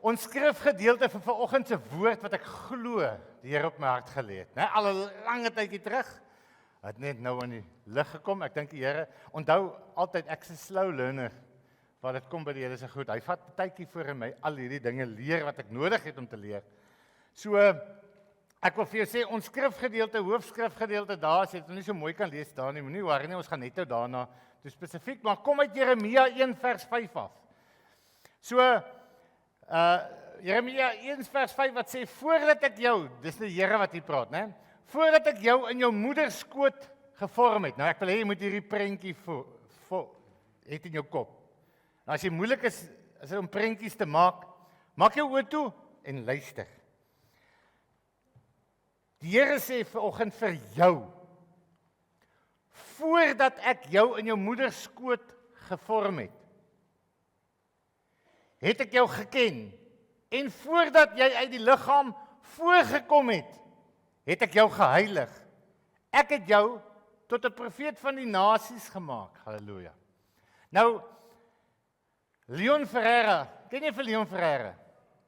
Ons skrifgedeelte vir vanoggend se woord wat ek glo die Here op my hart gelê het, né? Al 'n lange tydjie terug. Het net nou in die lig gekom. Ek dink die Here onthou altyd ek's 'n slow learner. Waar dit kom by die Here se goed. Hy vat 'n tydjie voor in my al hierdie dinge leer wat ek nodig het om te leer. So ek wil vir jou sê ons skrifgedeelte, hoofskrifgedeelte daar, as jy dit nie so mooi kan lees daar nie, moenie worry nie, ons gaan net nou daarna toe spesifiek, maar kom uit Jeremia 1 vers 5 af. So Jeremia 1 vers 5 wat sê, voordat ek jou, dis die Here wat hier praat, né? Voordat ek jou in jou moeder skoot gevorm het. Nou ek wil hê jy moet hierdie prentjie het in jou kop. Nou as jy moeilik is om prentjies te maak, maak jou oë toe en luister. Die Here sê vanoggend vir jou, voordat ek jou in jou moeder skoot gevorm het ek jou geken, en voordat jy uit die liggaam voorgekom het ek jou geheilig. Ek het jou tot 'n profeet van die nasies gemaak. Halleluja. Nou, Leon Ferreira, ken jy vir Leon Ferreira?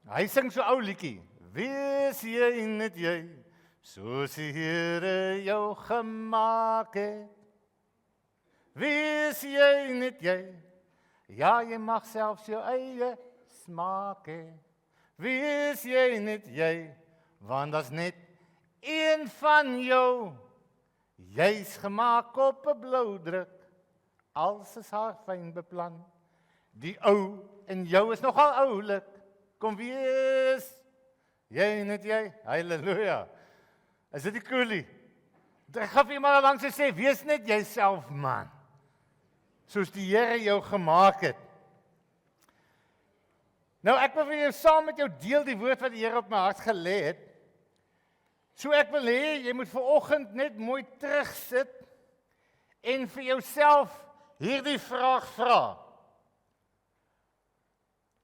Hy sing so ou liedjie. Wees jy net jy, soos die Here jou gemaak het. Wees jy net jy, ja, jy mag selfs jou eie smaak hê. Wees jy net jy, want daar's net een van jou. Jy's gemaak op 'n bloudruk, als is haar fyn beplan. Die ou in jou is nogal oulik. Kom wees jy net jy. Halleluja. Is dit nie cool nie? Ek gaan vir iemand langs sê, wees net jouself, man. Soos die Here jou gemaak het. Nou ek wil vir jou saam met jou deel die woord wat die Here op my hart gelê het. So ek wil hê jy moet vanoggend net mooi terugsit en vir jouself hierdie vraag vra.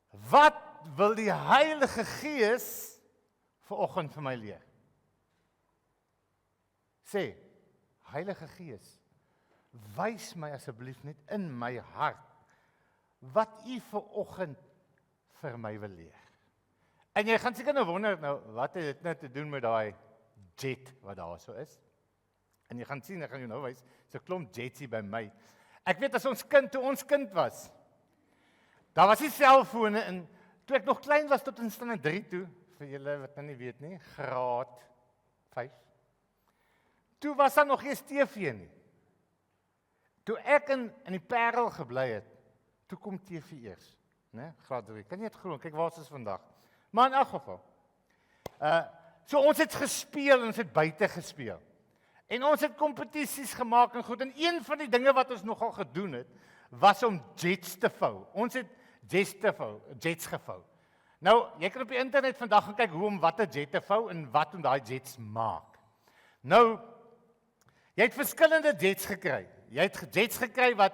Wat wil die Heilige Gees vanoggend vir my leer? Sê, Heilige Gees, wys my asseblief net in my hart wat U vanoggend vir my wil leer. En jy gaan seker nou wonder, nou, wat het dit nou te doen met daai jet wat daar so is? En jy gaan sien, ek gaan jou nou wys, so 'n klomp jets hier by my. Ek weet as toe ons kind was, daar was nie selfone en toe ek nog klein was tot in standaard 3 toe, vir julle wat nou nie weet nie, graad 5. Toe was daar nog geen TV nie. Toe ek in die Parel gebly het, toe kom TV eers, né? Graad 3. Kan jy dit glo? Kyk waar is ons vandag. Maar in elk geval. So ons het gespeel, ons het buite gespeel. En ons het kompetisies gemaak en goed. En een van die dinge wat ons nogal gedoen het, was om jets te vou. Ons het jets gevou. Nou, jy kan op die internet vandag gaan kyk hoe om wat 'n jet te vou en wat om daai jets maak. Nou, jy het verskillende jets gekry. Jy het jets gekry wat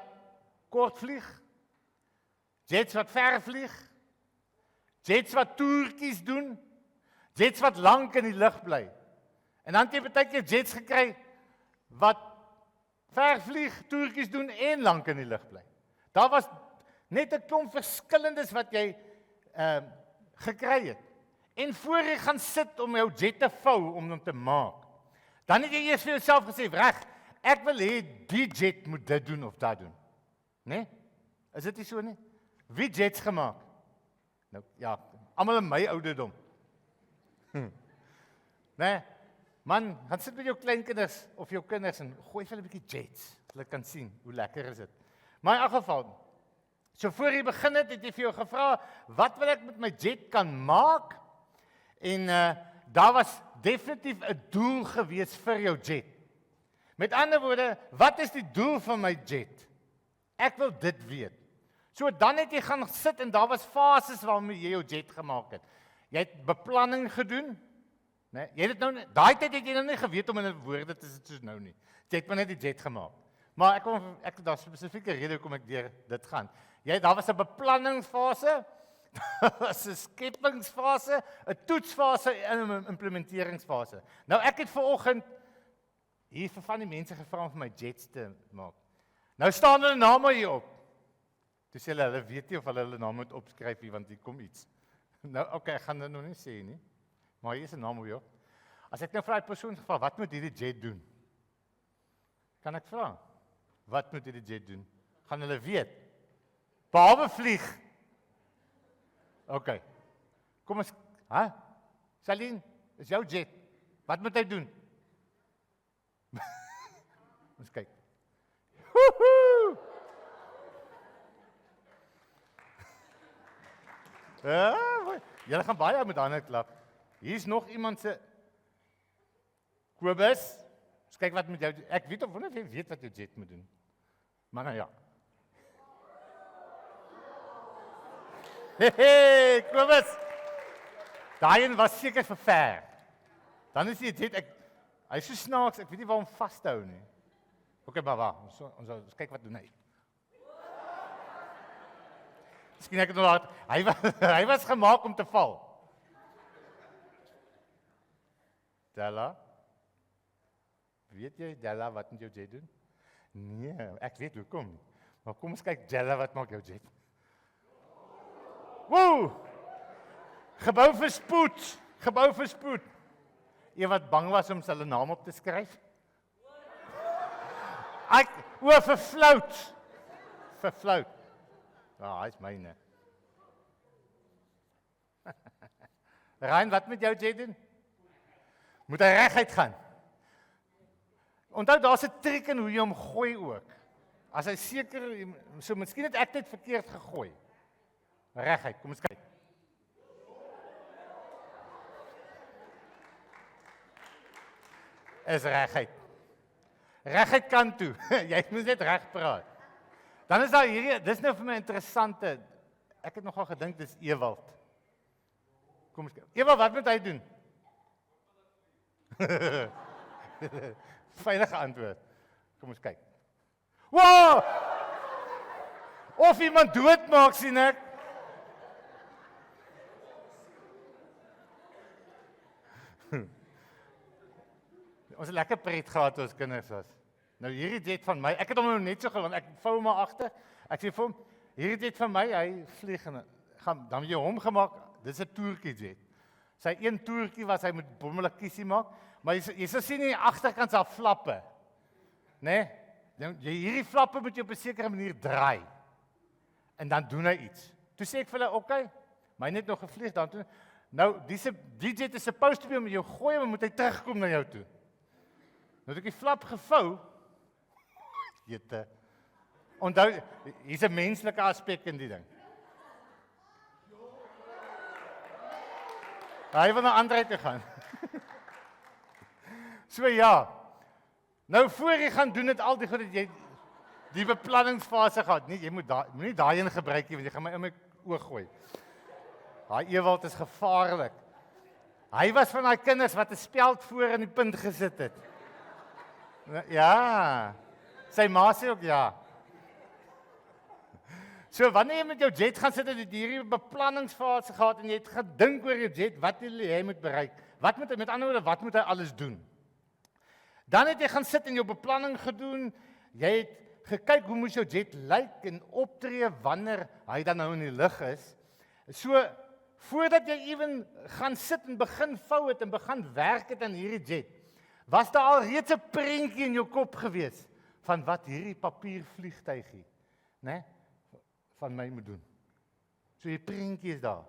kort vlieg, jets wat ver vlieg, jets wat toertjies doen, jets wat lank in die lug bly. En dan het jy baie keer jets gekry wat ver vlieg, toertjies doen en lank in die lug bly. Daar was net 'n klomp verskillendes wat jy gekry het. En voor jy gaan sit om jou jet te vou om hom te maak, dan het jy eers vir jouself gesê, reg, ek wil hê die jet moet dit doen of dat doen. Né? Is dit nie so nie? Wie jets gemaak? Nou ja, almal in my ouderdom. Né? Man, gaan sit met jou kleinkinders of jou kinders en gooi vir hulle 'n bietjie jets. Hulle kan sien hoe lekker is dit. Maar in elk geval, so voor jy begin het jy vir jou gevra, wat wil ek met my jet kan maak? En daar was definitief 'n doel gewees vir jou jet. Met ander woorde, wat is die doel van my jet? Ek wil dit weet. So dan het jy gaan sit en daar was fases waarmee jy jou jet gemaak het. Jy het beplanning gedoen, né? Jy het dit nou daai tyd het jy nou nie geweet om in woorde te sit soos nou nie. Jy het maar net die jet gemaak. Maar ek daar spesifieke rede hoekom ek deur dit gaan. Daar was 'n beplanningsfase, daar was 'n skepingsfase, 'n toetsfase en 'n implementeringsfase. Nou ek het vanoggend hier vir van die mense gevra om vir my jets te maak. Nou staan hulle name hier op. Toe sê hulle weet nie of hulle name moet opskryf nie want hier kom iets. Nou, okay, ek gaan dit nog nie sê nie. Maar hier is 'n naam op jou. As ek nou vir daai persoon vra, wat moet hierdie jet doen? Kan ek vra? Wat moet hierdie jet doen? Gaan hulle weet? Behalwe vlieg. Okay. Kom ons, Celine, is jou jet. Wat moet hy doen? Ons kyk. Woehoe! Julle gaan baie met hande klap. Hier's nog iemand se Kobus. Ons kyk wat met jou. Ek weet of jy weet wat jou jet moet doen. Maar nou ja. Hey, Kobus. Daai een was seker vir ver. Dan is die jet hy is so snaaks, ek weet nie waar om vas te hou nie. Okay, maar wag, ons kyk wat doen hy. Miskien ek het nog laat. Hy was gemaak om te val. Della? Weet jy, Della, wat moet jou jet doen? Nee, ek weet hoekom. Maar kom ons kyk, Della, wat maak jou jet? Woe! Gebou vir spoed. Gebou vir spoed. Een wat bang was om sy naam op te skryf? Vervlout. Vervlout. Hy is myne. Rein, wat moet jou jet doen? Moet hy reguit gaan. Onthou, daar's 'n triek in hoe jy hom gooi ook. As hy seker, so miskien het ek dit verkeerd gegooi. Reguit, kom ons kyk. Is reguit. Reguit kant toe. Jy moet net reg praat. Dan is daar hierdie, dis nou vir my interessante. Ek het nogal gedink dis Ewald. Kom ons kyk. Ewald, wat moet hy doen? Veilige antwoord. Kom ons kyk. Wow! Of iemand doodmaak, sien ek. Ons het lekker pret gehad toe ons kinders was. Nou hierdie jet van my, ek het hom nou net so gewoon, ek vou hom maar agter. Ek sê vir hom, hierdie jet van my, hy vlieg en dan jy hom gemaak. Dis 'n toertjie jet. Sy een toertjie was hy met bommel kiesie maak, maar jy sal sien nie agterkant se flappe. Né? Nee? Hierdie flappe moet jy op 'n sekere manier draai. En dan doen hy iets. Toe sê ek vir hulle, "Oké, my net nog gevlieg dan toe." Nou, die jet is supposed to be om jou gooi, maar moet hy terugkom na jou toe. Nou het ek die flap gevou. Jette. Onthou, hier's 'n menslike aspek in die ding. Hy wil na ander toe gaan. So ja. Nou voor jy gaan doen dit al die goed dat jy die beplanningsfase gehad. Nee, jy moenie daai een gebruik nie want jy gaan my in my oog gooi. Daai Ewald is gevaarlik. Hy was van daai kinders wat 'n speld voor in die punt gesit het. Ja. Sy ma sê ook ja. So wanneer jy met jou jet gaan sit, het jy hierdie beplanningsfase gehad en jy het gedink oor jou jet, wat jy moet bereik. Met ander woorde, wat moet hy alles doen? Dan het jy gaan sit en jou beplanning gedoen. Jy het gekyk hoe moet jou jet lyk en optree wanneer hy dan nou in die lug is. So voordat jy ewen gaan sit en begin vou het en begin werk het aan hierdie jet, was daar al reeds 'n prentjie in jou kop gewees van wat hierdie papiervliegtuigie, né, van my moet doen. So die prentjie is daar.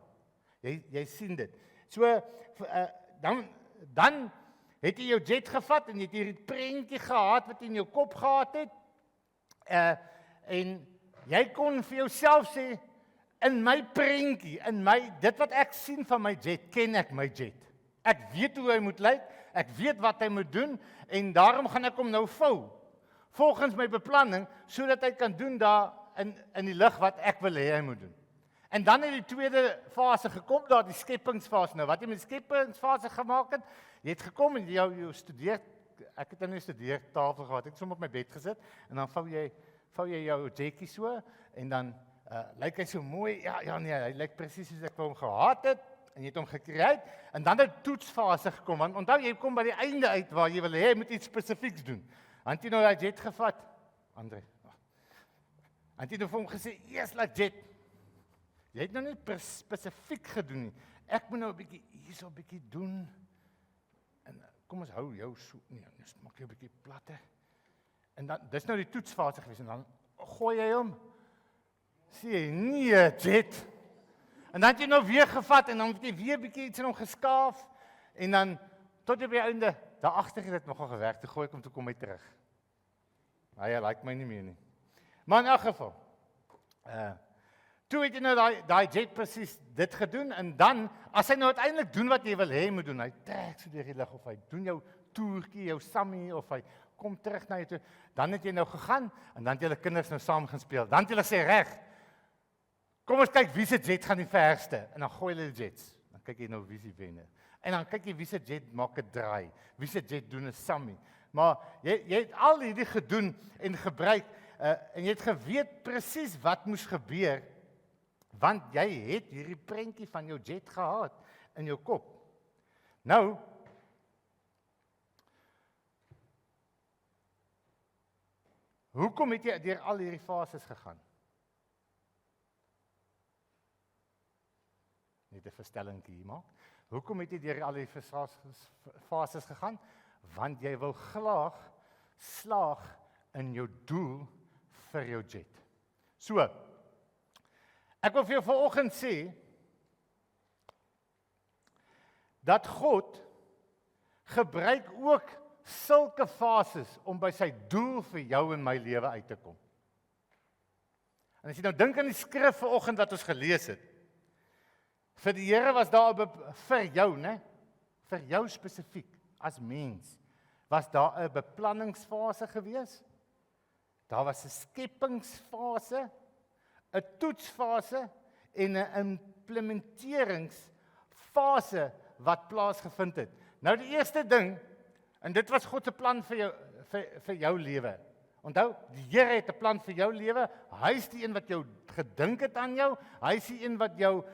Jy sien dit. So dan het jy jou jet gevat en jy het hierdie prentjie gehad wat in jou kop gehad het. En jy kon vir jouself sê, in my prentjie, dit wat ek sien van my jet, ken ek my jet. Ek weet hoe hy moet lyk, ek weet wat hy moet doen en daarom gaan ek hom nou vou. Volgens my beplanning sodat hy kan doen daar in die lug wat ek wil hê hy moet doen. En dan het die tweede fase gekom, daar die skepingsfase. Nou wat jy met die skepingsfase gemaak het, jy het gekom en jy studeer, ek het in 'n studeertafel gehad, ek het sommer op my bed gesit en dan vou jy jou jetjie so en dan lyk hy so mooi. Ja nee, hy lyk presies soos ek hom gehad het en jy het hom gekry en dan het die toetsfase gekom. Want onthou jy kom by die einde uit waar jy wil hê jy moet iets spesifieks doen. Want jy nou daai jet gevat, Andre. En jy het vir hom gesê, "Eers laat jet. Jy het nou net spesifiek gedoen nie. Ek moet nou 'n bietjie hierso 'n bietjie doen. En kom ons hou jou so, nee, ons maak jou 'n bietjie platte. En dan, dis nou die toetsfase gewees, en dan gooi jy hom. Sê jy, nee, Jet. En dan het jy nou weer gevat, en dan het jy weer 'n bietjie iets in hom geskaaf, en dan, tot jy by die einde, daar agter het dit nogal gewerk, toe gooi ek hom, toe kom hy terug. Hy like my nie meer nie. Maar in elk geval, toe het jy nou daai Jet presies dit gedoen, en dan, as hy nou uiteindelik doen wat jy wil hê hy moet doen, hy trek so deur die lug, of hy doen jou toertjie, jou sammie, of hy kom terug na jou toe, dan het jy nou gegaan, en dan het julle kinders nou saam gaan speel, dan het julle sê, reg, kom ons kyk wie se jet gaan die verste, en dan gooi hulle die jets, dan kyk jy nou wie se wenner, en dan kyk jy wie se jet maak 'n draai, wie se jet doen 'n sammie, maar jy het al hierdie gedoen en gebruik, en jy het geweet presies wat moes gebeur, want jy het hierdie prentjie van jou jet gehad in jou kop. Nou, hoekom het jy deur al hierdie fases gegaan? Net 'n verstellingkie hier maak. Hoekom het jy deur al hierdie fases gegaan? Want jy wil slaag in jou doel vir jou jet. So, ek wil vir jou vanoggend sê, dat God gebruik ook sulke fases om by sy doel vir jou en my lewe uit te kom. En as jy nou dink aan die skrif vanoggend wat ons gelees het, vir die Here was daar vir jou, né? Vir jou spesifiek as mens, was daar 'n beplanningsfase gewees. Daar was 'n skepingsfase, 'n toetsfase en 'n implementeringsfase wat plaasgevind het. Nou die eerste ding, en dit was God se plan vir jou lewe. Onthou, die Here het 'n plan vir jou lewe. Hy is die een wat jou gedink het aan jou. Hy is die een wat jou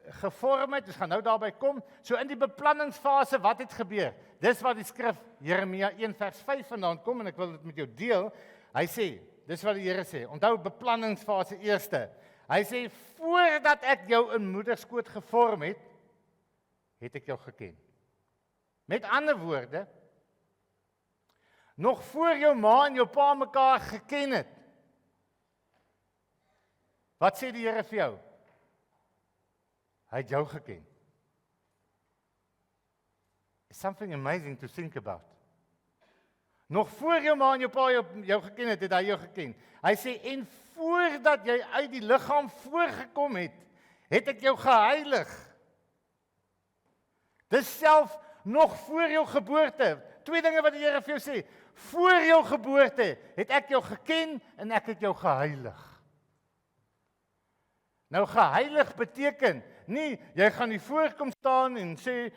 gevorm het. Ons gaan nou daarby kom. So in die beplanningsfase, wat het gebeur? Dis wat die skrif Jeremia 1 vers 5 vandaan kom, en ek wil dit met jou deel. Hy sê, dis wat die Here sê. Onthou beplanningsfase eerste. Hy sê, voordat ek jou in moederskoot gevorm het, het ek jou geken. Met ander woorde, nog voor jou ma en jou pa mekaar geken het, wat sê die Here vir jou? Hy het jou geken. It's something amazing to think about. Nog voor jou ma en jou pa jou geken het, het hy jou geken. Hy sê, en voordat jy uit die liggaam voorgekom het, het ek jou geheilig. Dis self nog voor jou geboorte. Twee dinge wat die Here vir jou sê. Voor jou geboorte het ek jou geken en ek het jou geheilig. Nou geheilig beteken nie jy gaan nie voorkom staan en sê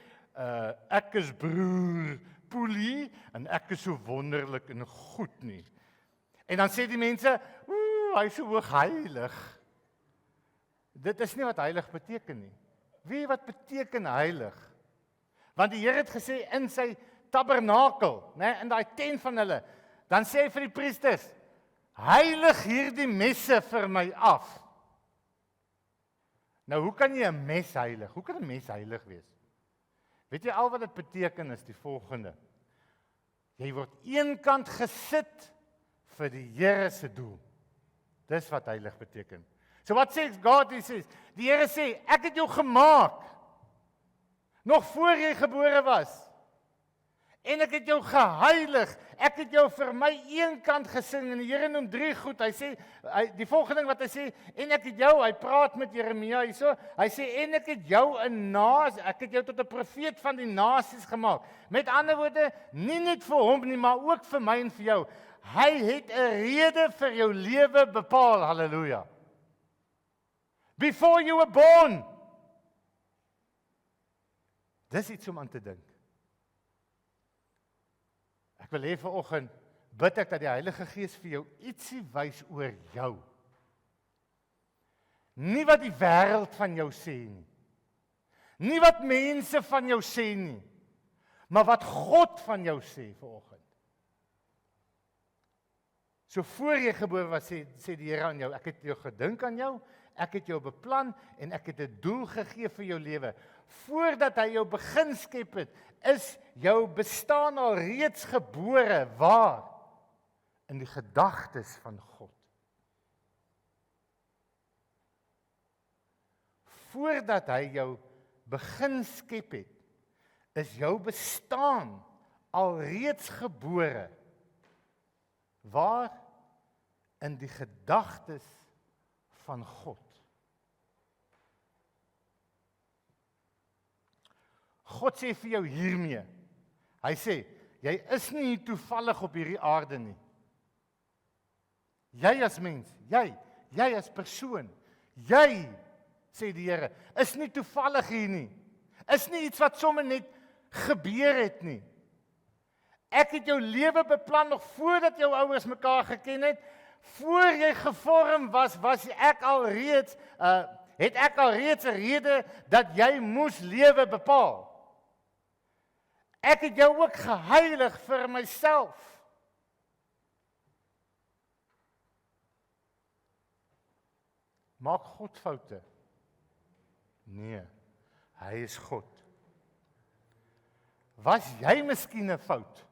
ek is broer Poelie en ek is so wonderlik en goed nie. En dan sê die mense, hy is so hoog heilig. Dit is nie wat heilig beteken nie. Weet wat beteken heilig? Want die Here het gesê in sy tabernakel, né, in daai tent van hulle, dan sê hy vir die priesters, heilig hierdie messe vir my af. Nou, hoe kan jy 'n mes heilig? Hoe kan 'n mes heilig wees? Weet jy al wat dit beteken is die volgende. Jy word eenkant gesit vir die Here se doel. Dis wat heilig beteken. So wat sê God? Die Here sê, ek het jou gemaak. Nog voor jy gebore was. En ek het jou geheilig. Ek het jou vir my eenkant gesing. En die Here noem 3 goed. Hy sê, die volgende ding wat hy sê, en ek het jou, hy praat met Jeremia hierso. Hy sê, en ek het jou ek het jou tot 'n profeet van die nasies gemaak. Met ander woorde, nie net vir hom nie, maar ook vir my en vir jou. Hy het 'n rede vir jou lewe bepaal. Halleluja. Before you were born. Dis iets om aan te dink. Ek wil hê vanoggend bid ek dat die Heilige Gees vir jou ietsie wys oor jou. Nie wat die wêreld van jou sê nie. Nie wat mense van jou sê nie. Maar wat God van jou sê vanoggend. So voor jy gebore was, sê die Here aan jou, ek het jou gedink aan jou, ek het jou beplan en ek het 'n doel gegee vir jou lewe. Voordat hy jou begin skep het, is jou bestaan al reeds gebore. Waar? In die gedagtes van God. Voordat hy jou begin skep het, is jou bestaan alreeds gebore. Waar? In die gedagtes van God. God sê vir jou hiermee. Hy sê, jy is nie hier toevallig op hierdie aarde nie. Jy as mens, jy as persoon, jy, sê die Here, is nie toevallig hier nie. Is nie iets wat sommer net gebeur het nie. Ek het jou lewe beplan nog voordat jou ouers mekaar geken het. Voor jy gevorm was het ek alreeds 'n rede dat jy moes lewe bepaal. Ek het jou ook geheilig vir myself. Maak God foute? Nee, hy is God. Was jy miskien 'n fout?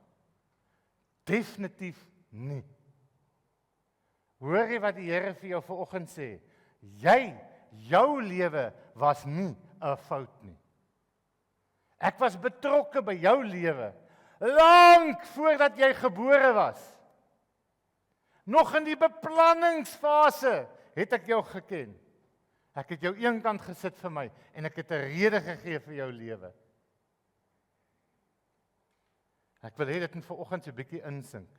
Definitief nie. Hoor jy wat die Here vir jou vanoggend sê? Jou lewe was nie 'n fout nie. Ek was betrokke by jou lewe, lank voordat jy gebore was. Nog in die beplanningsfase het ek jou geken. Ek het jou eenkant gesit vir my, en ek het 'n rede gegee vir jou lewe. Ek wil hê dit moet vanoggend so 'n bietjie insink.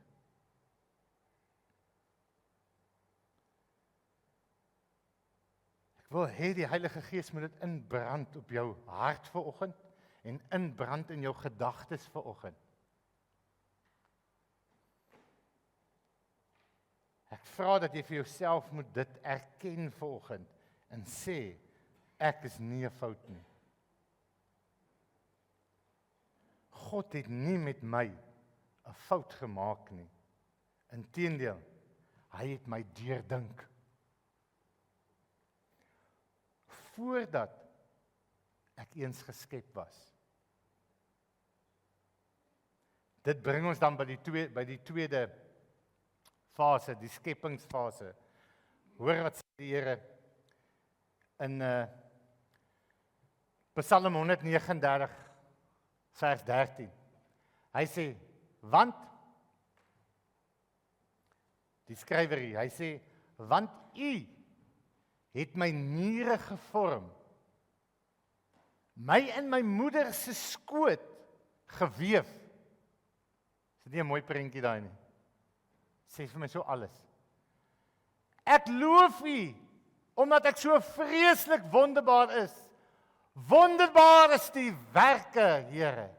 Ek wil hê die Heilige Gees moet dit inbrand op jou hart vanoggend en inbrand in jou gedagtes vanoggend. Ek vra dat jy vir jouself moet dit erken vanoggend en sê, ek is nie 'n fout nie. God het nie met my 'n fout gemaak nie. Inteendeel, hy het my deurdink. Voordat ek eens geskep was. Dit bring ons dan by die tweede fase, die skepingsfase. Hoor wat sê die Here in Psalm 139 vers 13. Hy sê, want die skrywer hier, hy sê, want U het my niere gevorm, my in my moeder se skoot geweef. Is dit nie 'n mooi prentjie daai nie? Sê vir my so alles. Ek loof U, omdat ek so vreeslik wonderbaar is. Wonderbaar is die werke, Here.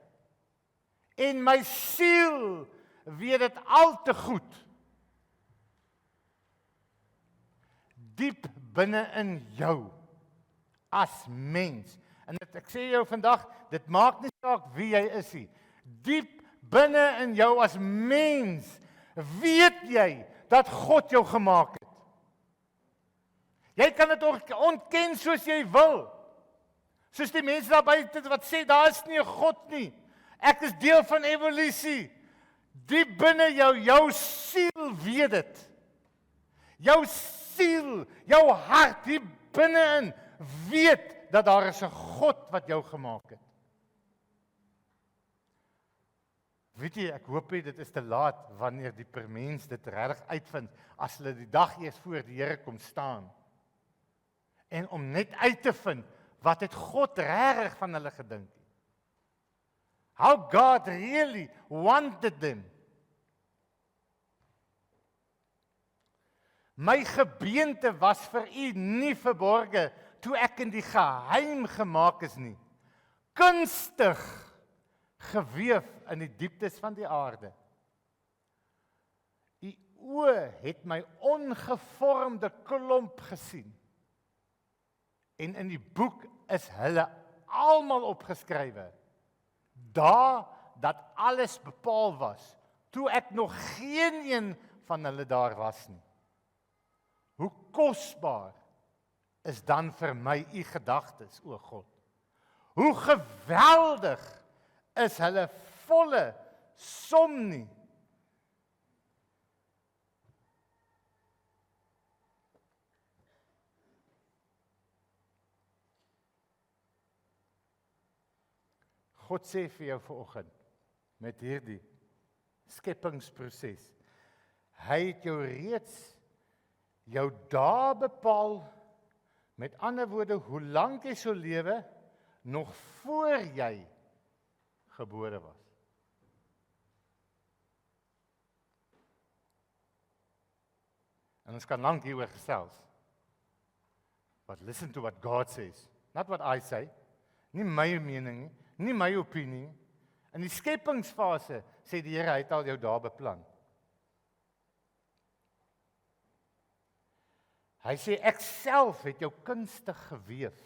En my siel weet dit al te goed. Diep binne in jou, as mens. En ek sê jou vandag, dit maak nie saak wie jy is nie. Diep binne in jou as mens, weet jy dat God jou gemaak het. Jy kan dit ontken soos jy wil. Soos die mense daar buite wat sê, daar is nie 'n God nie. Ek is deel van evolusie. Diep binne jou siel weet dit. Jou siel, jou hart, diep binne-in, weet dat daar is 'n God wat jou gemaak het. Weet jy, ek hoop dit is te laat wanneer die mens dit regtig uitvind, as hulle die dag eers voor die Here kom staan. En om net uit te vind, wat het God regtig van hulle gedink? How God really wanted them. My gebeente was vir U nie verborge, toe ek in die geheim gemaak is nie. Kunstig geweef in die dieptes van die aarde. U oë het my ongevormde klomp gesien. En in die boek is hulle almal opgeskrywe. Daar dat alles bepaal was, toe ek nog geen een van hulle daar was nie. Hoe kosbaar is dan vir my u gedagtes, o God. Hoe geweldig is hulle volle som nie. God sê vir jou vanoggend, met hierdie skepingsproses, hy het jou reeds jou dae bepaal, met ander woorde, hoe lank jy sou lewe, nog voor jy gebore was. En ons kan lank hieroor gesels. But listen to what God says, not what I say, nie my mening nie, nie my opinie. In die skepingsfase sê die Here, hy het al jou dae beplan. Hy sê, ek self het jou kunstig geweef.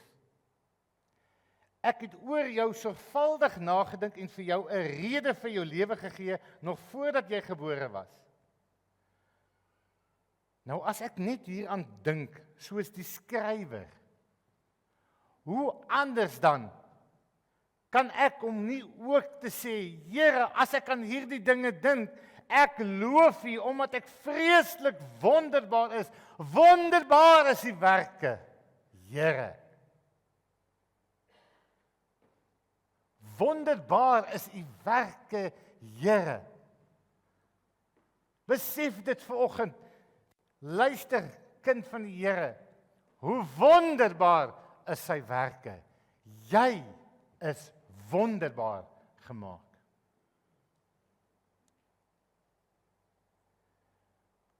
Ek het oor jou sorgvuldig nagedink en vir jou 'n rede vir jou lewe gegee, nog voordat jy gebore was. Nou as ek net hieraan dink, soos die skrywer, hoe anders dan kan ek om nie ook te sê, Here, as ek aan hierdie dinge dink, ek loof U omdat ek vreeslik wonderbaar is. Wonderbaar is U werke, Here. Wonderbaar is U werke, Here. Besef dit vanoggend. Luister, kind van die Here. Hoe wonderbaar is sy werke. Jy is wonderbaar gemaak.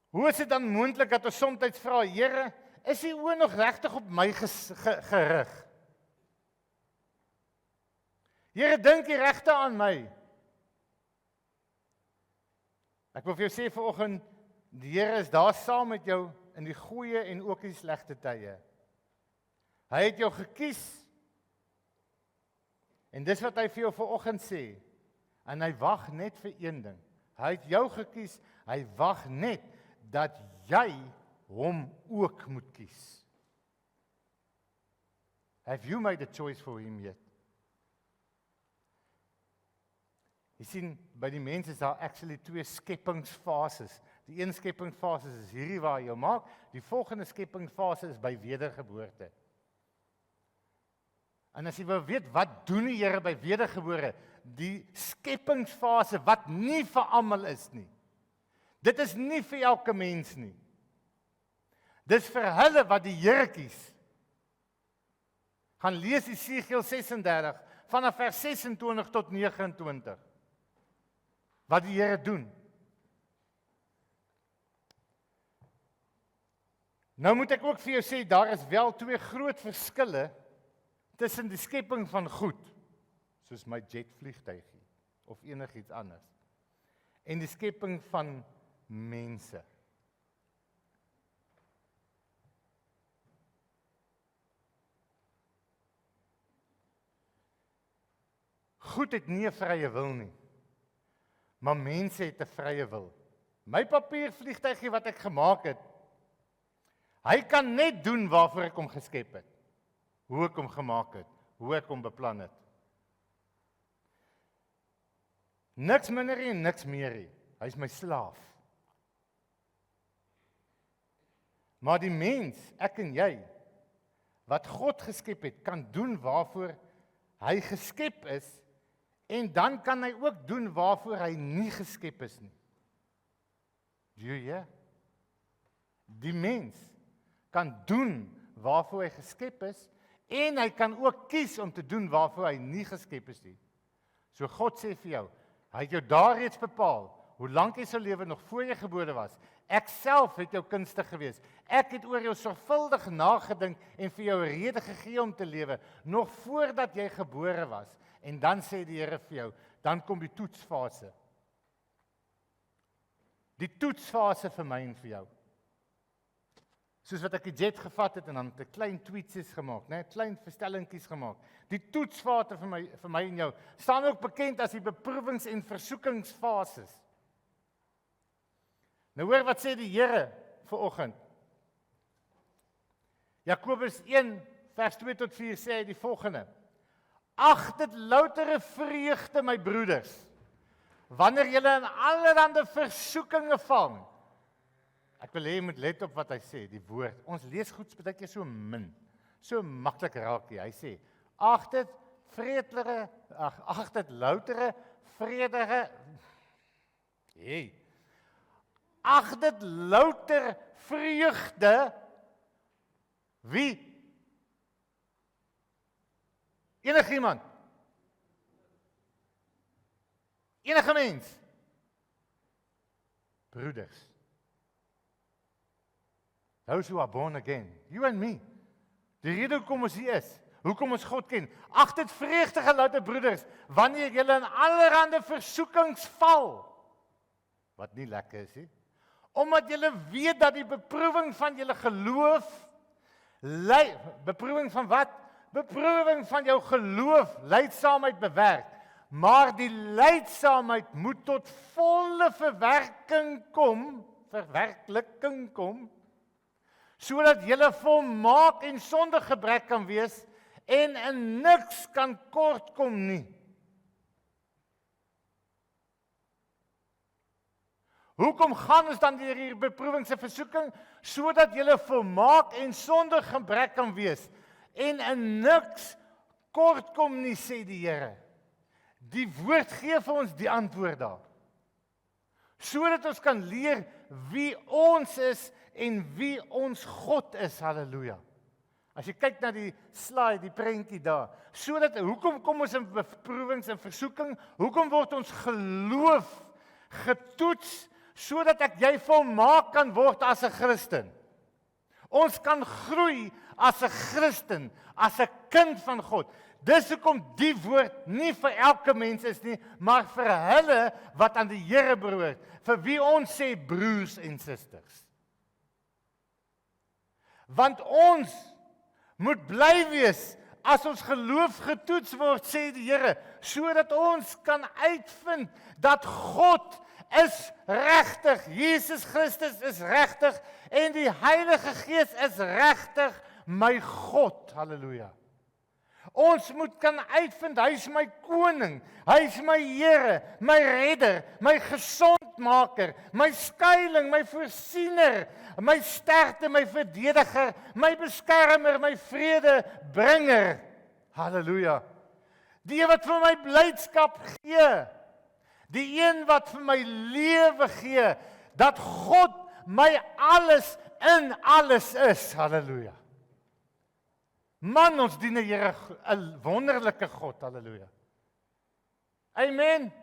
Hoe is dit dan moontlik dat ons soms vra, Here, is U oë nog regtig op my gerig? Here, dink U regtig aan my? Ek wil vir jou sê vanoggend, die Here is daar saam met jou in die goeie en ook in die slegte tye. Hy het jou gekies. En dis wat hy vir jou vanoggend sê. En hy wag net vir een ding. Hy het jou gekies, hy wag net dat jy hom ook moet kies. Have you made a choice for him yet? Jy sien, by die mens is daar actually 2 skepingsfases. Die een skepingsfase is hierdie waar jy jou maak, die volgende skepingsfase is by wedergeboorte. En as jy wil weet, wat doen die Here by wedergebore? Die skepingsfase wat nie vir almal is nie. Dit is nie vir elke mens nie. Dis vir hulle wat die Here kies. Gaan lees Esegiel 36, vanaf vers 26 tot 29. Wat die Here doen. Nou moet ek ook vir jou sê, daar is wel 2 groot verskille tussen die skepping van goed, soos my jetvliegtuigie, of enigiets anders, en die skepping van mense. Goed het nie 'n vrye wil nie, maar mense het 'n vrye wil. My papiervliegtuigie wat ek gemaak het, hy kan net doen waarvoor ek hom geskep het, hoe ek hom gemaak het, hoe ek hom beplan het. Niks minder en niks meer nie. Hy is my slaaf. Maar die mens, ek en jy, wat God geskep het, kan doen waarvoor hy geskep is, en dan kan hy ook doen waarvoor hy nie geskep is nie. Do you hear? Die mens kan doen waarvoor hy geskep is, en hy kan ook kies om te doen waarvoor hy nie geskep is nie. So God sê vir jou, hy het jou daar reeds bepaal, hoe lank jy sou lewe nog voor jy gebore was. Ek self het jou kunstig gewees. Ek het oor jou sorgvuldig nagedink en vir jou 'n rede gegee om te lewe, nog voordat jy gebore was. En dan sê die Here vir jou, dan kom die toetsfase. Die toetsfase vir my en vir jou. Soos wat ek die jet gevat het en dan met 'n klein tweetsies gemaak, né, klein verstellingkies gemaak. Die toetsfase vir my en jou staan ook bekend as die beproewings- en versoekingsfases. Nou hoor wat sê die Here vanoggend. Jakobus 1 vers 2 tot 4 sê hy die volgende: Ag dit loutere vreugde, my broeders, wanneer julle in allerlei versoekinge val. Ek wil hê jy moet let op wat hy sê, die woord. Ons lees goed baie keer so min, so maklik raak hy. Hy sê: ag dit loutere vredige. Hey. Ag dit louter vreugde. Wie? Enigiemand? Enige mens? Broeders. Those who are born again. You and me. Die rede hoekom ons hier is. Hoekom ons God ken. Ag dit vreugdige louter broeders, wanneer julle in allerlei versoekings val. Wat nie lekker is nie. Omdat julle weet dat die beproewing van julle geloof beproewing van wat? Beproewing van jou geloof lydsaamheid bewerk. Maar die lydsaamheid moet tot volle verwerkliking kom, sodat julle volmaak en sonder gebrek kan wees en in niks kan kortkom nie. Hoekom gaan ons dan deur hierdie beproewings en versoeking? Sodat julle volmaak en sonder gebrek kan wees en in niks kortkom nie, sê die Here. Die woord gee vir ons die antwoord daar. Sodat ons kan leer wie ons is en wie ons God is. Halleluja. As jy kyk na die slide, die prentjie daar, hoekom kom ons in beproewings en versoeking? Hoekom word ons geloof getoets sodat jy volmaak kan word as 'n Christen? Ons kan groei as 'n Christen, as 'n kind van God. Dis hoekom die woord nie vir elke mens is nie, maar vir hulle wat aan die Here behoort, vir wie ons sê broers en susters. Want ons moet bly wees as ons geloof getoets word, sê die Here, sodat ons kan uitvind dat God is regtig, Jesus Christus is regtig en die Heilige Gees is regtig my God. Halleluja. Ons moet kan uitvind, hy is my koning, hy is my Here, my redder, my gesondmaker, my skuiling, my voorsiener, my sterkte, my verdediger, my beskermer, my vredebringer. Halleluja. Die wat vir my blydskap gee, die een wat vir my lewe gee, dat God my alles in alles is. Halleluja. Man, ons dien die Here, 'n wonderlike God. Halleluja. Amen.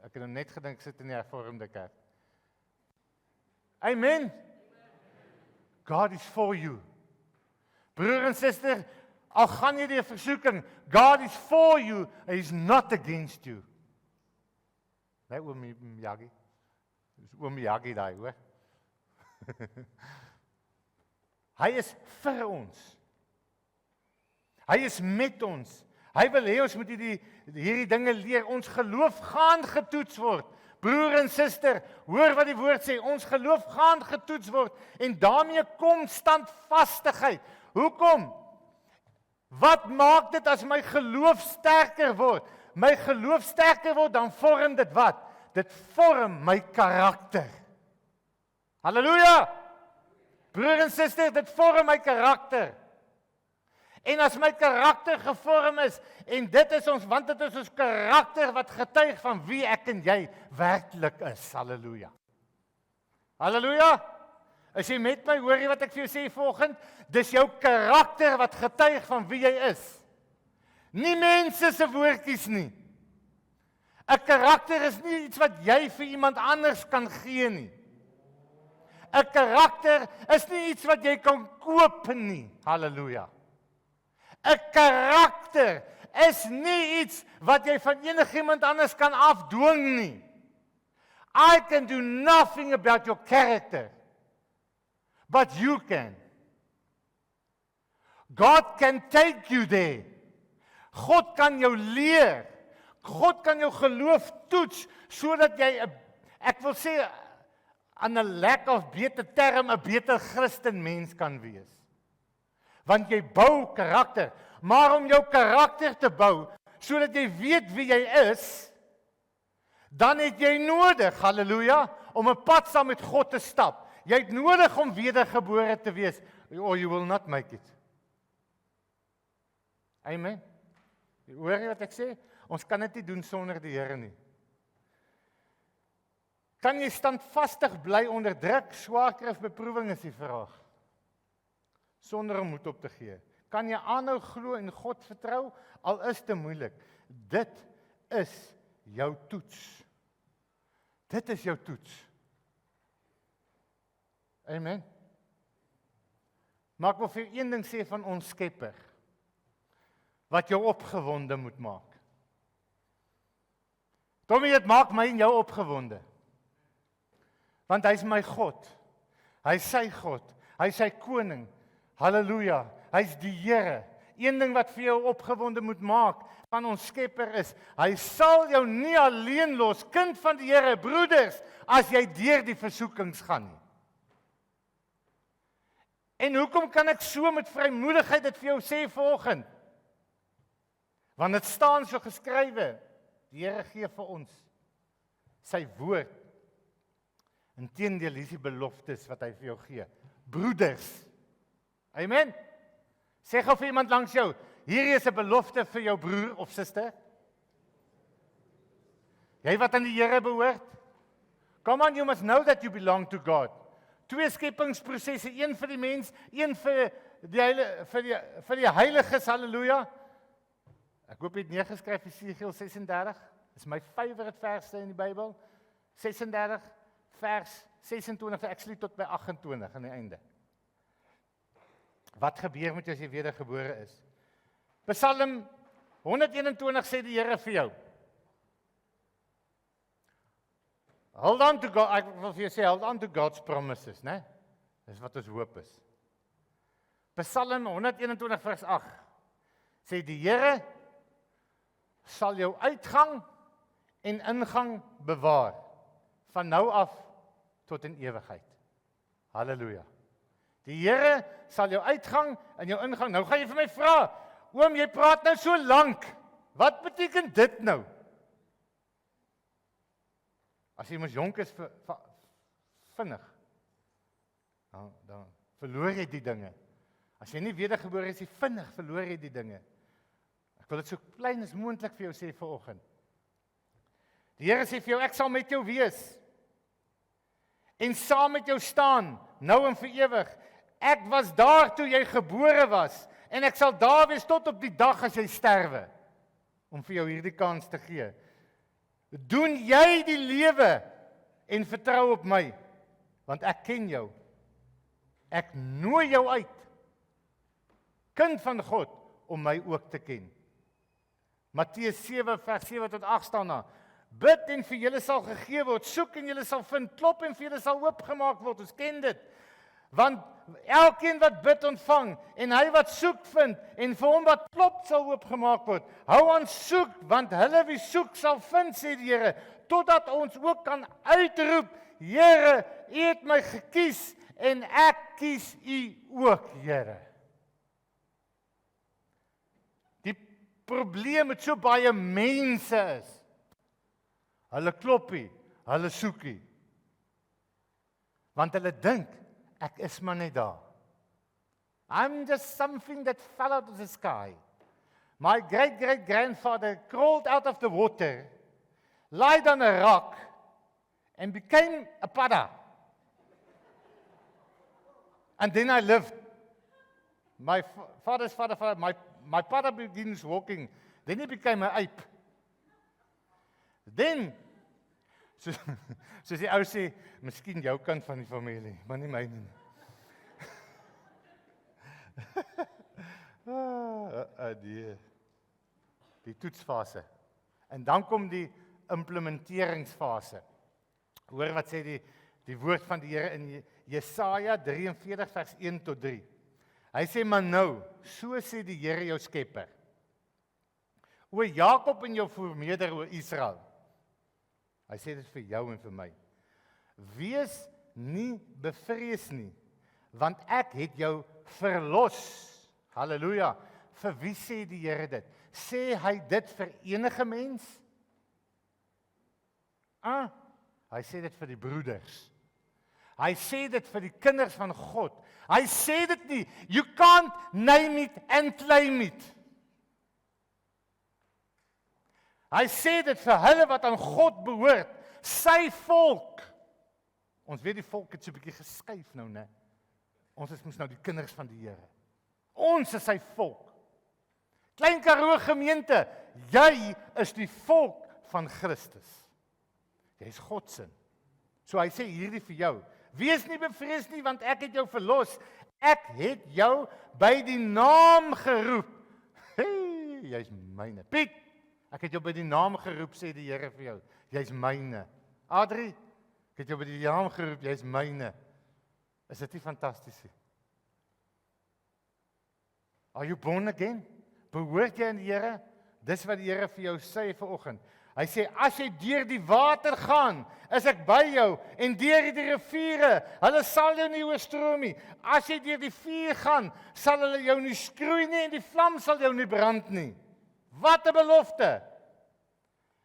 Ek het nou net gedink sit in die hervormde kerk. Amen. God is for you. Broer en suster, al gaan jy deur versoeking, God is for you, he is not against you. Nee, oom Jaggie. Dis oom Jaggie daai, hoor. Hy is vir ons. Hy is met ons. Hy wil hê ons moet hierdie dinge leer. Ons geloof gaan getoets word. Broer en suster, hoor wat die woord sê. Ons geloof gaan getoets word en daarmee kom standvastigheid. Hoekom? Wat maak dit as my geloof sterker word? My geloof sterker word, dan vorm dit wat? Dit vorm my karakter. Halleluja! Broer en suster, dit vorm my karakter. En as my karakter gevorm is, en dit is ons, want dit is ons karakter wat getuig van wie ek en jy werklik is. Halleluja. Halleluja. As jy met my hoor wat ek vir jou sê vanoggend, dis jou karakter wat getuig van wie jy is. Nie mense se woordjies nie. 'n Karakter is nie iets wat jy vir iemand anders kan gee nie. 'n Karakter is nie iets wat jy kan koop nie. Halleluja. 'n Karakter is nie iets wat jy van enigiemand anders kan afdwing nie. I can do nothing about your character, but you can. God can take you there. God kan jou leer. God kan jou geloof toets, sodat jy, ek wil sê, aan 'n lack of beter term 'n beter Christen mens kan wees. Want jy bou karakter, maar om jou karakter te bou, sodat jy weet wie jy is, dan het jy nodig, halleluja, om 'n pad saam met God te stap. Jy het nodig om wedergebore te wees, or you will not make it. Amen. Hoor jy wat ek sê? Ons kan dit nie doen sonder die Here nie. Kan jy standvastig bly onder druk, swaarkry of beproewing is die vraag. Sonder om moed op te gee. Kan jy aanhou glo en God vertrou, al is dit moeilik. Dit is jou toets. Dit is jou toets. Amen. Maar ek wil vir een ding sê van ons Skepper, wat jou opgewonde moet maak. Tommy, dit maak my en jou opgewonde. Want hy is my God. Hy is sy God. Hy is sy koning. Halleluja. Hy is die Here. Een ding wat vir jou opgewonde moet maak van ons Skepper is, hy sal jou nie alleen los, kind van die Here, broeders, as jy deur die versoekings gaan nie. En hoekom kan ek so met vrymoedigheid dit vir jou sê vanoggend? Want dit staan so geskrywe. Die Here gee vir ons sy woord. Inteendeel, hier is die beloftes wat hy vir jou gee. Broeders. Amen. Sê gou vir iemand langs jou, hierdie is 'n belofte vir jou broer of suster. Jy wat aan die Here behoort. Come on, you must know that you belong to God. 2 skepingsprosesse, een vir die mens, een vir die heiliges, halleluja. Ek hoop jy het neergeskryf Esegiel 36. Dis my favorite verse in die Bybel. 36 vers 26 actually tot by 28 aan die einde. Wat gebeur met jou as jy wedergebore is? Psalm 121 sê die Here vir jou. Hold on to God, ek wil vir jou sê, hold on to God's promises, né? Dis wat ons hoop is. Psalm 121 vers 8 sê die Here sal jou uitgang en ingang bewaar, van nou af tot in ewigheid. Halleluja. Die Here sal jou uitgang en jou ingang, nou gaan jy vir my vra, oom, jy praat nou so lank, wat beteken dit nou? As jy mos jonk is, vinnig, dan verloor jy die dinge. As jy nie wedergebore is, vinnig verloor jy die dinge. Ek wil dit so klein as moontlik vir jou sê vanoggend. Die Here sê vir jou, ek sal met jou wees. En saam met jou staan, nou en vir ewig. Ek was daar toe jy gebore was, en ek sal daar wees tot op die dag as jy sterwe, om vir jou hierdie kans te gee. Doen jy die lewe en vertrou op my, want ek ken jou. Ek nooi jou uit, kind van God, om my ook te ken. Matteus 7 vers 7 tot 8 staan daar. Bid en vir julle sal gegee word, soek en julle sal vind, klop en vir julle sal oopgemaak word. Ons ken dit. Want elkeen wat bid ontvang, en hy wat soek vind, en vir hom wat klop sal oopgemaak word. Hou aan soek, want hulle wie soek sal vind, sê die Here, totdat ons ook kan uitroep, Here, U het my gekies, en ek kies U ook, Here. Die probleem met so baie mense is, hulle kloppie, hulle soekie. Want hulle dink, ek is maar net daar. I'm just something that fell out of the sky. My great-great-grandfather crawled out of the water, lied on a rock, and became a padda. And then I lived. My father's father, my padda begins walking. Then he became an ape. Then, soos die ou sê, miskien jou kant van die familie, maar nie myne nie. Die toetsfase. En dan kom die implementeringsfase. Hoor wat sê die woord van die Here in Jesaja 43 vers 1 tot 3. Hy sê, maar nou, so sê die Here jou Skepper. O Jakob en jou voormeder, o Israel. Hy sê dit vir jou en vir my. Wees nie bevrees nie, want ek het jou verlos. Halleluja. Vir wie sê die Here dit? Sê hy dit vir enige mens? Hy sê dit vir die broeders. Hy sê dit vir die kinders van God. Hy sê dit nie, you can't name it and claim it. Hy sê dit vir hulle wat aan God behoort, sy volk. Ons weet die volk het so 'n bietjie geskuif nou, né? Ons is mos nou die kinders van die Here. Ons is sy volk. Klein Karoo gemeente, jy is die volk van Christus. Jy is God se. So hy sê hierdie vir jou, wees nie bevrees nie, want ek het jou verlos. Ek het jou by die naam geroep. Hey, jy's myne. Piet, ek het jou by die naam geroep, sê die Here vir jou. Jy's myne. Adri, ek het jou by die naam geroep, jy's myne. Is dit nie fantasties nie? Are you born again? Behoort jy aan die Here? Dis wat die Here vir jou sê vanoggend. Hy sê, as jy deur die water gaan, is ek by jou, en deur die riviere, hulle sal jou nie oorstroom nie. As jy deur die vuur gaan, sal hulle jou nie skroei nie, en die vlam sal jou nie brand nie. Wat 'n belofte!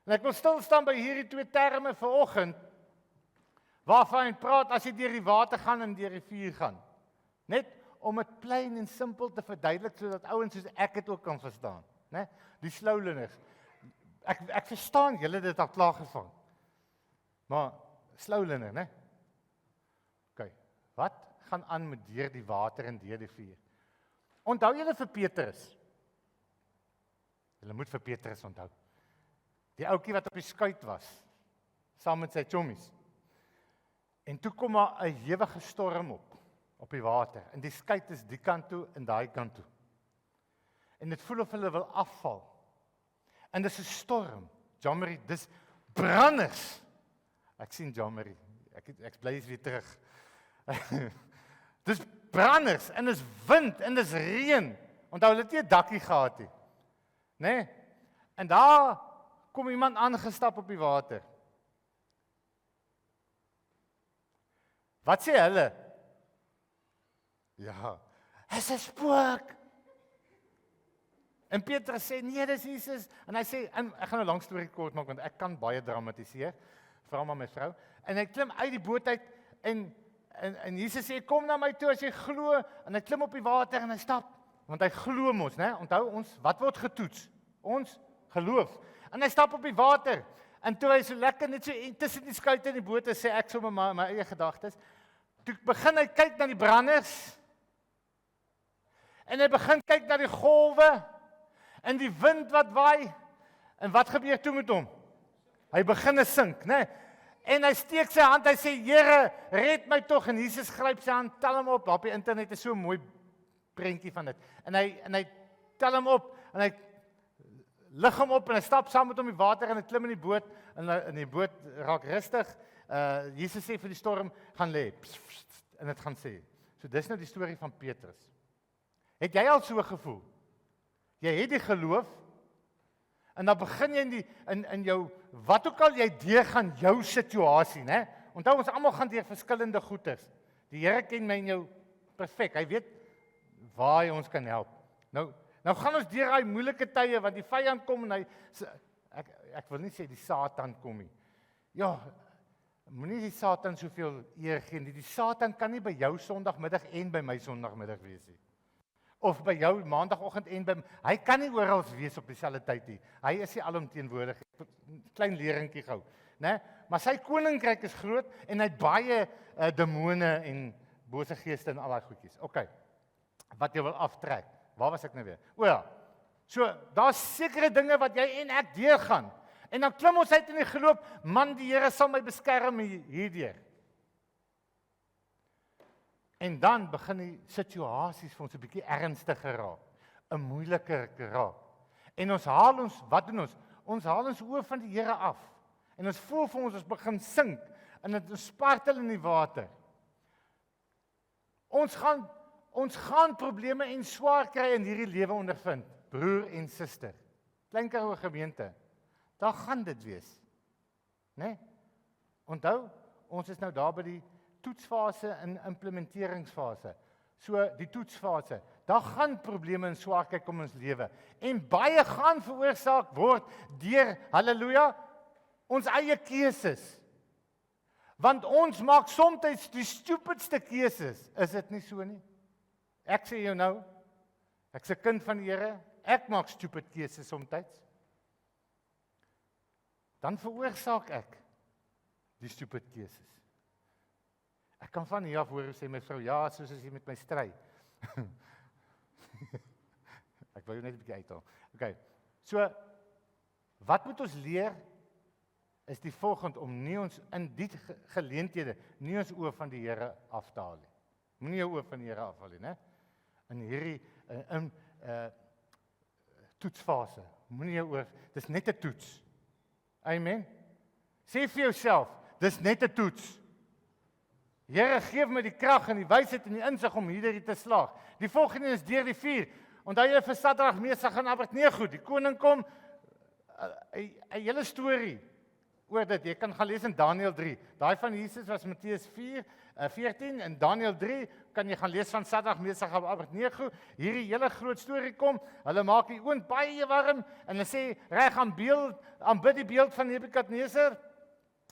En ek wil stil staan by hierdie twee terme vanoggend, waarvan hy praat, as jy deur die water gaan en deur die vuur gaan. Net om dit plain en simpel te verduidelik, sodat ouens soos ek dit ook kan verstaan. Né? Die slowliners. Ek verstaan julle dit al klaar gevang. Maar slowliner, né? OK. Wat gaan aan met deur die water en deur die vuur? Onthou julle vir Petrus? Julle moet vir Petrus onthou. Die ouetjie wat op die skuit was, saam met sy chommies. En toe kom maar 'n ewige storm op die water. En die skuit is die kant toe en daai kant toe. En dit voel of hulle wil afval. En dis 'n storm. Jammerie, dis branders. Ek sien Jammerie. Ek bly weer terug. Dis branders en dis wind en dis reën. Onthou hulle het nie 'n dakkie gehad nie. Né? En daar kom iemand aangestap op die water. Wat sê hulle? Ja, is 'n spook. En Petrus sê, nee, dis Jesus. En hy sê, en ek gaan 'n lang storie kort maak, want ek kan baie dramatiseer, vra maar my vrou. En hy klim uit die boot uit, en Jesus sê, kom na my toe as jy glo, en hy klim op die water en hy stap, want hy glo mos, né? Onthou ons, wat word getoets? Ons geloof. En hy stap op die water, en toe hy so lekker net so tussen die skuit en die bote, sê ek sommer my eie gedagtes, toe begin hy kyk na die branders, en hy begin kyk na die golwe, en die wind wat waai, en wat gebeur toe met hom? Hy begin sink, né? En hy steek sy hand, hy sê, Here, red my tog, en Jesus gryp sy hand, tel hom op, op die internet is so 'n mooi prentjie van dit, en hy tel hom op, en hy lig hom op, en hy stap saam met hom in die water, en hy klim in die boot, en die boot raak rustig, Jesus sê vir die storm, gaan lê, en dit gaan sê. So dis nou die storie van Petrus. Het jy al so gevoel? Jy het die geloof, en dan begin jy in jou, wat ook al jy deurgaan, jou situasie, né? Onthou ons almal gaan deur verskillende goeters. Die Here ken my en jou perfek. Hy weet waar hy ons kan help. Nou gaan ons deur daai moeilike tye, want die vyand kom en ek wil nie sê die Satan kom nie. Ja, moenie die Satan soveel eer gee nie. Die Satan kan nie by jou Sondagmiddag en by my Sondagmiddag wees nie. Of by jou Maandagoggend en by hy kan nie oral wees op dieselfde tyd nie. Hy is nie alomteenwoordig. Klein leringkie gou, né? Maar sy koninkryk is groot en hy het baie demone en bose geeste en al daai goedjies. OK. Wat jy wil aftrek. Waar was ek nou weer? O ja. So, daar's sekere dinge wat jy en ek deurgaan. En dan klim ons uit in die geloof, man, die Here sal my beskerm hierdeur. En dan begin die situasies vir ons 'n bietjie ernstiger raak, 'n moeiliker raak. En wat doen ons? Ons haal ons oë van die Here af. En ons voel vir ons begin sink en dit spartel in die water. Ons gaan probleme en swaar kry in hierdie lewe ondervind, broer en suster. Klein Karoo gemeente. Daar gaan dit wees. Né? Onthou, ons is nou daar by die toetsfase en implementeringsfase. So die toetsfase. Daar gaan probleme en swaarkheid kom in ons lewe. En baie gaan veroorsaak word deur, halleluja, ons eie keuses. Want ons maak soms die stupidste keuses. Is dit nie so nie? Ek sê jou nou, ek's 'n kind van die Here, ek maak stupid keuses soms. Dan veroorsaak ek die stupid keuses. Ek kan van hier af hoor sê my vrou, ja, soos as jy met my stry. Ek wil jou net 'n bietjie uithaal. Okay. So wat moet ons leer is die volgende om nie ons in die geleenthede nie ons oë van die Here af te haal nie. Moenie jou oë van die Here afhaal nie, né? In hierdie toetsfase. Moenie jou oë, dis net 'n toets. Amen. Sê vir jouself, dis net 'n toets. Here, gee my die krag en die wysheid en die insig om hierdie te slaag. Die volgende is deur die vuur. Onthou jy vir Sadrag, Mesach en Abednego, die koning kom 'n hele storie oor dit. Jy kan gaan lees in Daniël 3. Daai van Jesus was Matteus 4:14 en Daniël 3 kan jy gaan lees van Sadrag, Mesach en Abednego. Hierdie hele groot storie kom. Hulle maak die oond baie warm en hulle sê reg aanbid die beeld van Nebukadneser.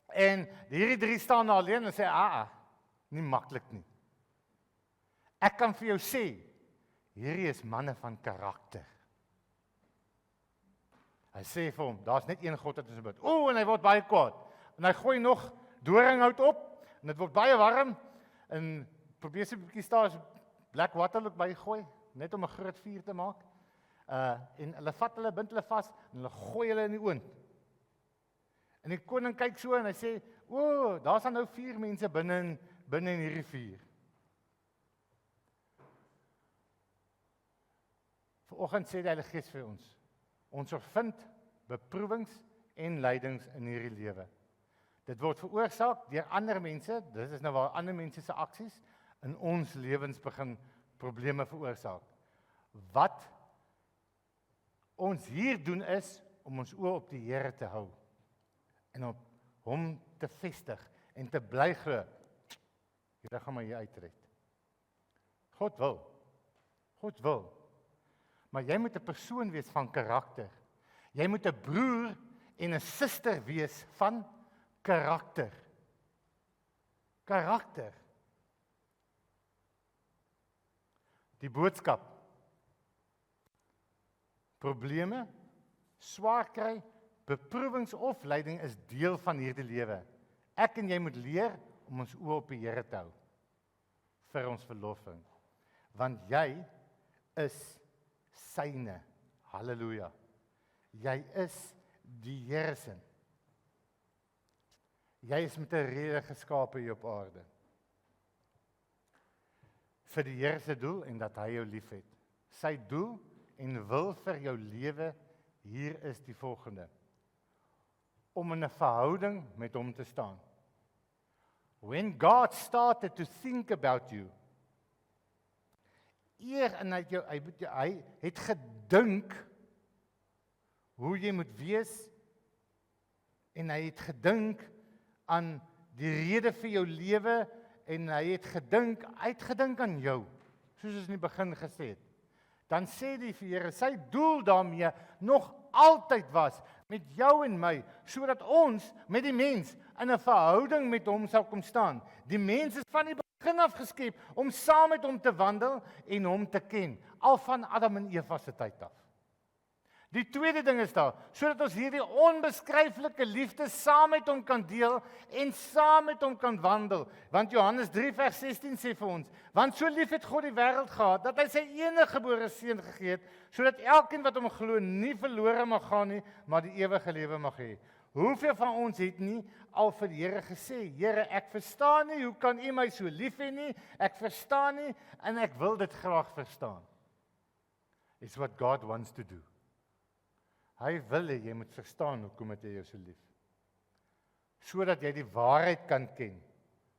En hierdie drie staan daar alleen en sê nie maklik nie. Ek kan vir jou sê, hierdie is manne van karakter. Hy sê vir hom, daar's net een God wat ons bid. En hy word baie kwaad. En hy gooi nog doringhout op en dit word baie warm en probeer sy 'n bietjie staar black water ook bygooi, net om 'n groot vuur te maak. En hulle vat hulle, bind hulle vas en hulle gooi hulle in die oond. En die koning kyk so en hy sê, daar's dan nou 4 mense binne in hierdie vuur. Vanoggend sê die Heilige Gees vir ons vind beproewings en lydings in hierdie lewe. Dit word veroorsaak deur ander mense, dit is nou waar ander mense se aksies in ons lewens begin probleme veroorsaak. Wat ons hier doen is om ons oë op die Here te hou en op hom te vestig en te bly glo. Here gaan my hier uitred. God wil. Maar jy moet 'n persoon wees van karakter. Jy moet 'n broer en 'n suster wees van karakter. Karakter. Die boodskap. Probleme, swaar kry, beproewings of lyding is deel van hierdie lewe. Ek en jy moet leer om ons oë op die Here te hou vir ons verlossing. Want jy is syne. Halleluja. Jy is die Here se. Jy is met 'n rede geskape hier op aarde. Vir die Here se doel en dat hy jou liefhet. Sy doel en wil vir jou lewe hier is die volgende: om in 'n verhouding met hom te staan. When God started to think about you, en hy het gedink hoe jy moet wees en hy het gedink aan die rede vir jou lewe en hy het uitgedink aan jou, soos ons in die begin gesê het. Dan sê die Here, sy doel daarmee nog altyd was met jou en my, sodat ons met die mens in 'n verhouding met hom sou kom staan. Die mens is van die begin af geskep om saam met hom te wandel en hom te ken, al van Adam en Eva se tyd af. Die tweede ding is daar, sodat ons hierdie onbeskryflike liefde saam met hom kan deel en saam met hom kan wandel. Want Johannes 3 vers 16 sê vir ons, want so lief het God die wêreld gehad, dat hy sy enige gebore seun gegee het, sodat elkeen wat hom glo nie verlore mag gaan nie, maar die ewige lewe mag hê. Hoeveel van ons het nie al vir die Here gesê, Here, ek verstaan nie, hoe kan U my so lief hê nie, ek verstaan nie, en ek wil dit graag verstaan. It's what God wants to do. Hy wil hê jy moet verstaan hoekom het hy jou so lief. Sodat jy die waarheid kan ken.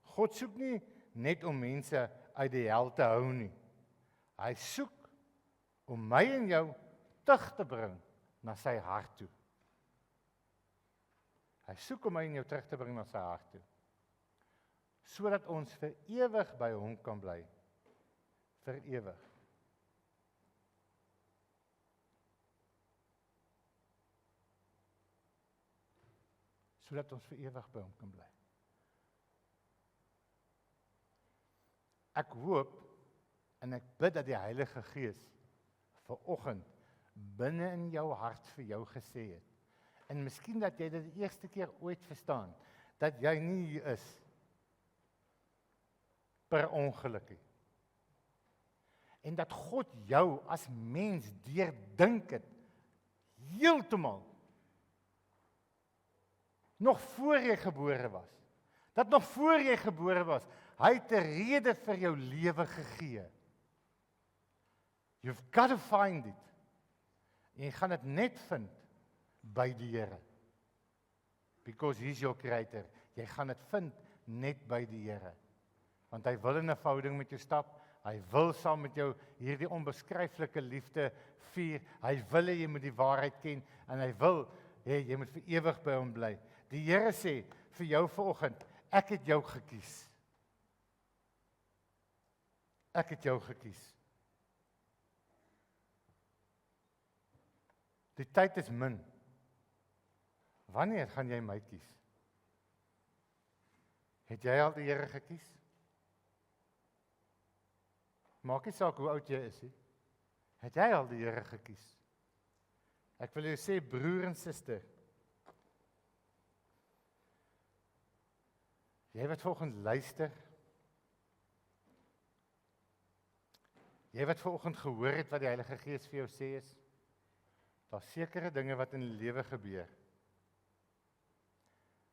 God soek nie net om mense uit die hel te hou nie. Hy soek om my en jou terug te bring na sy hart toe. Hy soek om my en jou terug te bring na sy hart toe. sodat ons vir ewig by hom kan bly. Vir ewig. Sodat ons vir ewig by hom kan bly. Ek hoop en ek bid dat die Heilige Gees vanoggend binne in jou hart vir jou gesê het. En miskien dat jy dit die eerste keer ooit verstaan, dat jy nie hier is per ongeluk nie. En dat God jou as mens deurdink het, heeltemal, nog voor jy gebore was. Dat nog voor jy gebore was, hy het 'n rede vir jou lewe gegee. You've got to find it. En jy gaan dit net vind by die Here. Because he's your creator. Jy gaan dit vind net by die Here. Want hy wil in 'n verhouding met jou stap. Hy wil saam met jou hierdie onbeskryflike liefde vier. Hy wil hê jy moet die waarheid ken en hy wil hê jy moet vir ewig by hom bly. Die Here sê vir jou vanoggend, ek het jou gekies. Ek het jou gekies. Die tyd is min. Wanneer gaan jy my kies? Het jy al die Here gekies? Maak nie saak hoe oud jy is nie. Het jy al die Here gekies? Ek wil jou sê, broer en suster, jy wat vanoggend luister, jy wat vanoggend gehoor het wat die Heilige Gees vir jou sê is, daar sekere dinge wat in die lewe gebeur.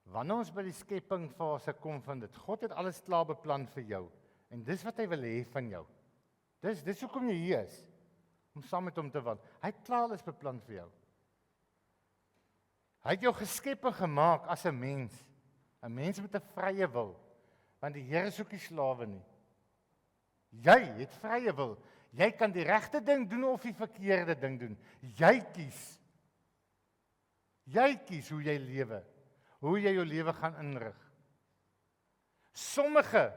Wanneer ons by die skeppingfase kom van dit, God het alles klaar beplan vir jou, en dis wat hy wil hê van jou. Dis hoekom jy hier is, om saam met hom te wandel. Hy het klaar alles beplan vir jou. Hy het jou geskep en gemaak as 'n mens met 'n vrye wil, want die Here soek nie slawe nie. Jy het vrye wil. Jy kan die regte ding doen of die verkeerde ding doen. Jy kies. Jy kies hoe jy lewe, hoe jy jou lewe gaan inrig. Sommige,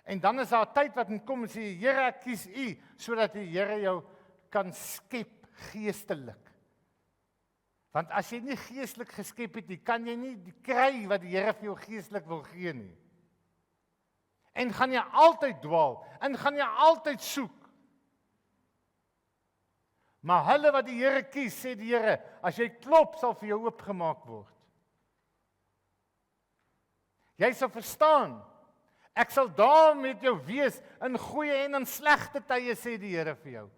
en dan is daar 'n tyd wat kom en sê, Here, ek kies U, sodat die Here jou kan skep geestelik. Want as jy nie geestelik geskep het nie, kan jy nie kry wat die Here vir jou geestelik wil gee nie. En gaan jy altyd dwaal, en gaan jy altyd soek. Maar hulle wat die Here kies, sê die Here, as jy klop, sal vir jou oopgemaak word. Jy sal verstaan, ek sal daar met jou wees, in goeie en in slegte tye, sê die Here vir jou.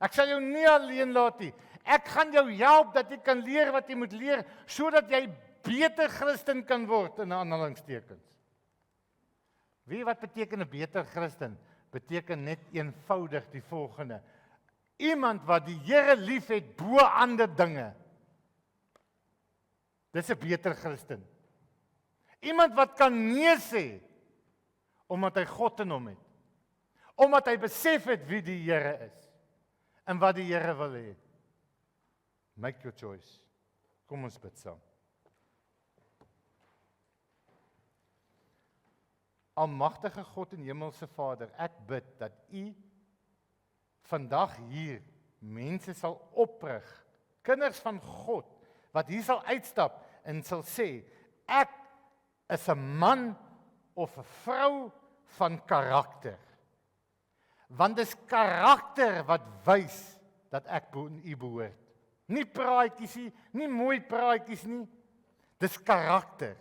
Ek sal jou nie alleen laat nie. Ek gaan jou help dat jy kan leer wat jy moet leer, sodat jy beter Christen kan word, in aanhalingstekens. Weet wat beteken 'n beter Christen? Beteken net eenvoudig die volgende. Iemand wat die Here lief het bo ander dinge. Dis 'n beter Christen. Iemand wat kan nee sê, omdat hy God in hom het. Omdat hy besef het wie die Here is. En wat die Here wil hê. Make your choice. Kom ons bid saam. Almagtige God en Hemelse Vader, ek bid dat U vandag hier mense sal oprig, kinders van God, wat hier sal uitstap en sal sê, ek is 'n man of 'n vrou van karakter. Want dis karakter wat wys dat ek aan U behoort. Nie praatjies nie, nie mooi praatjies nie. Dis karakter,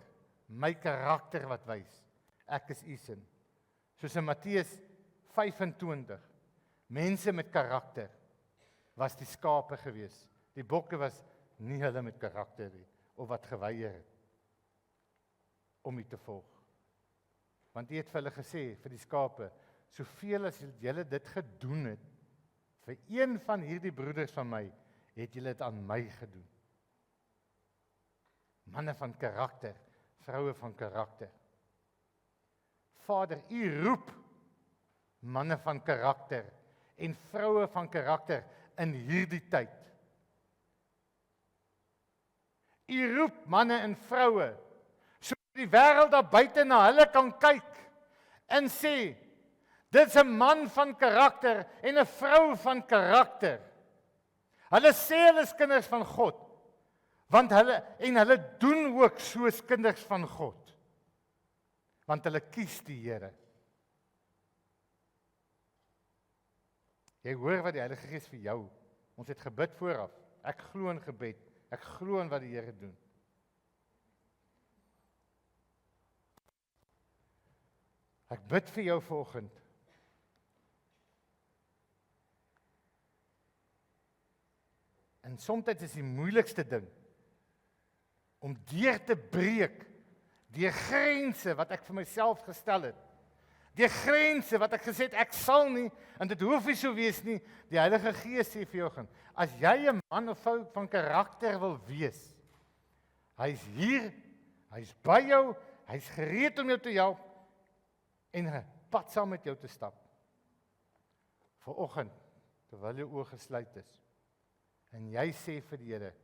my karakter wat wys. Ek is U se. Soos in Matteus 25. Mense met karakter was die skape gewees. Die bokke was nie hulle met karakter nie, of wat geweier het om U te volg. Want U het vir hulle gesê, vir die skape, soveel as julle dit gedoen het, vir een van hierdie broeders van my, het julle dit aan my gedoen. Manne van karakter, vroue van karakter. Vader, U roep manne van karakter en vroue van karakter in hierdie tyd. U roep manne en vroue die wêreld daar buite na hulle kan kyk en sê, dit's 'n man van karakter en 'n vrou van karakter. Hulle sê hulle is kinders van God, want hulle doen ook soos kinders van God. Want hulle kies die Here. Jy hoor wat die Heilige Gees vir jou. Ons het gebid vooraf. Ek glo in gebed. Ek glo in wat die Here doen. Ek bid vir jou vanoggend. En soms is die moeilikste ding om deur te breek die grense wat ek vir myself gestel het. Die grense wat ek gesê het ek sal nie en dit hoef nie so wees nie. Die Heilige Gees sê vir jou, as jy 'n man of vrou van karakter wil wees, hy's hier, hy's by jou, hy's gereed om jou te help en 'n pad saam met jou te stap. Vanoggend, terwyl jou oë gesluit is, en jy sê vir die Here,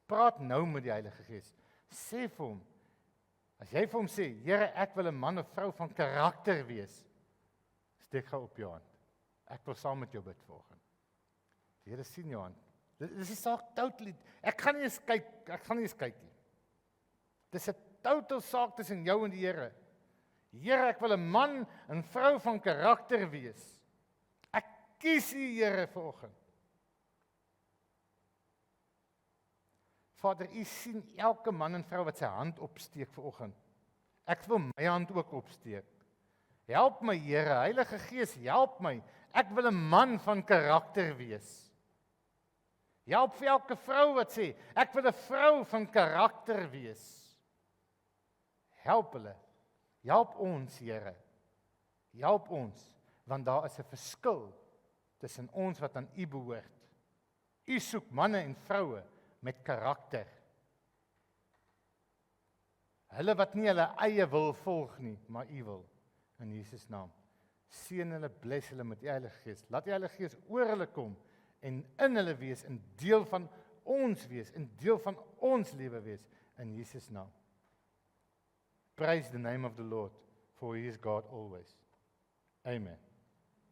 praat nou met die Heilige Gees. Sê vir hom, as jy vir hom sê, Here, ek wil 'n man of vrou van karakter wees, steek gou op jou hand. Ek wil saam met jou bid vanoggend. Die Here sien jou hand. Dit is 'n saak totally. Ek gaan nie eens kyk nie. Dis 'n total saak tussen jou en die Here. Here, ek wil 'n man en vrou van karakter wees. Ek kies U, Here, vanoggend. Vader, U sien elke man en vrou wat sy hand opsteek vanoggend. Ek wil my hand ook opsteek. Help my, Here, Heilige Gees, help my. Ek wil 'n man van karakter wees. Help vir elke vrou wat sê, ek wil 'n vrou van karakter wees. Help hulle. Help ons, Here. Help ons, want daar is 'n verskil tussen ons wat aan U behoort. U soek manne en vroue met karakter. Hulle wat nie hulle eie wil volg nie, maar U wil. In Jesus naam. Seën hulle, bless hulle met die Heilige Gees. Laat die Heilige Gees oor hulle kom en in hulle wees, 'n deel van ons wees, 'n deel van ons lewe wees, in Jesus naam. Praise the name of the Lord, for He is God always. Amen.